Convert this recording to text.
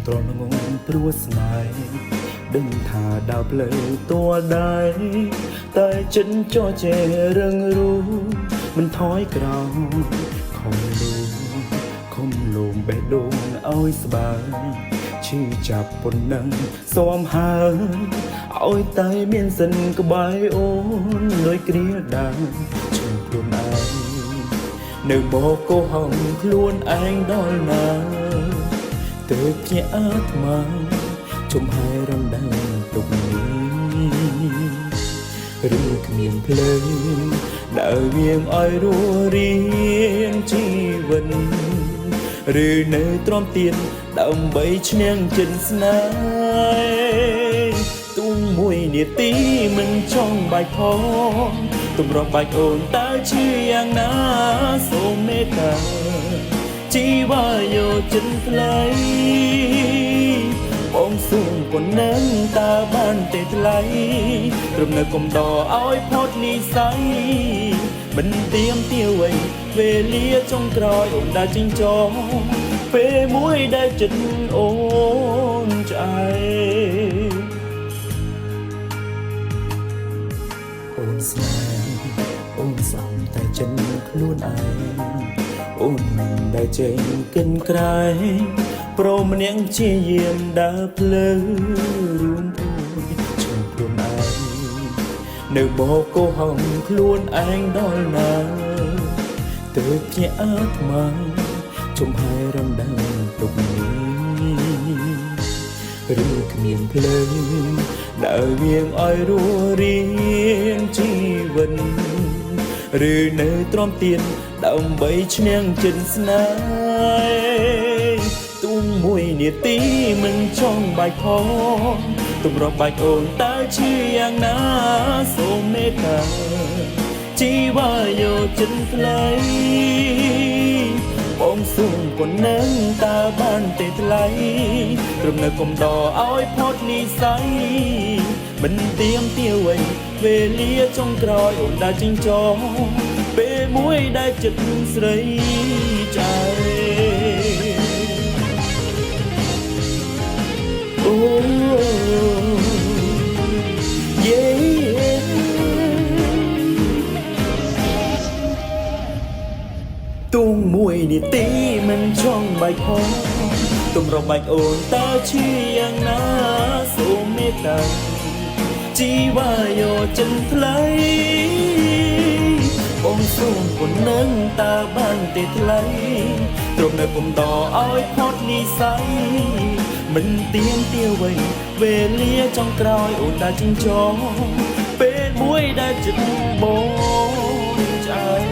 ត្រង់ងងព្រោះស្នេហ៍ដឹងថាដើរផ្លូវតួដែរតែចិត្តចោះចេះរឹងរូសមិនថយក្រោយខំលូមបេះដូងឲ្យស្បើយឈឺចាប់ប៉ុណ្ណឹងស៊ាំហើយឲ្យតែមានសិនក្បែរអូនលុយគ្រាដើមជឿខ្លួនឯងនៅបោកកុហកខ្លួនឯងដល់ណាទើបភ្ញាក់អាត្មាចំហាយរំដាំទុកនេះឬគ្មានភ្លើងដើរវៀងឲ្យរួរៀងជីវិតឬនៅទ្រាំទៀនដើម្បីឈ្នះចិត្តស្នេហ៍ទុំមួយនាទីមិនចង់បាច់ផងទម្រាំបាច់អូនតើជាយ៉ាងណាសូមមេត្តាជីវ៉ាយោចិត្តថ្លៃបងសូមប៉ុណ្ណឹងតើបានទេថ្លៃត្រឹមនៅកុំដកឲ្យផុតនិស័យមិនទៀមទាវៃវេលាចុងក្រោយអូនđãចិញ្ចោពេលមួយដែលចិត្តអូនឆ្អែតអូនស្នេហ៍អូនសំតែចិនខ្លួនឯងអូនមិនដែលចេញកិនក្រែងព្រមនាងជាយាមដើរផ្លូវរួមពួយជឿខ្លួនឯងនៅបោកកុហកខ្លួនឯងដល់ណាទើបភ្ញាក់អាត្មាចំហាយរំដាំទុកនេះឬគ្មានភ្លើងដើរវៀងឲ្យរួរៀងជីវិតឬនៅទ្រាំទៀនដើម្បីឈ្នះចិត្តស្នេហ៍ទុំមួយនាទីមិនចង់បាច់ផងទម្រាំបាច់អូនតើជាយ៉ាងណាសូមមេត្តាជីវ៉ាយោចិត្តថ្លៃបងសូមប៉ុណ្ណឹងតើបានទេថ្លៃត្រឹមនៅកុំដកឲ្យផុតនិស័យមិនទៀមទាវៃវេលាចុងក្រោយអូនđãចិញ្ចោពេលមួយដែលចិត្តស្រីចែអូយេទុំមួយនាទីមិនចង់បាច់ផងទម្រាំបាច់អូនតើជាយ៉ាងណាសូមមេត្តាជីវ៉ាយោចិត្តថ្លៃបងសូមប៉ុណ្ណឹងតើបានទេថ្លៃត្រឹមនៅពុំដកឲ្យផុតនិស័យមិនទៀមទាវៃវេលាចុងក្រោយអូនđãចិញ្ចោពេលមួយដែលចិត្តបងឆ្អែត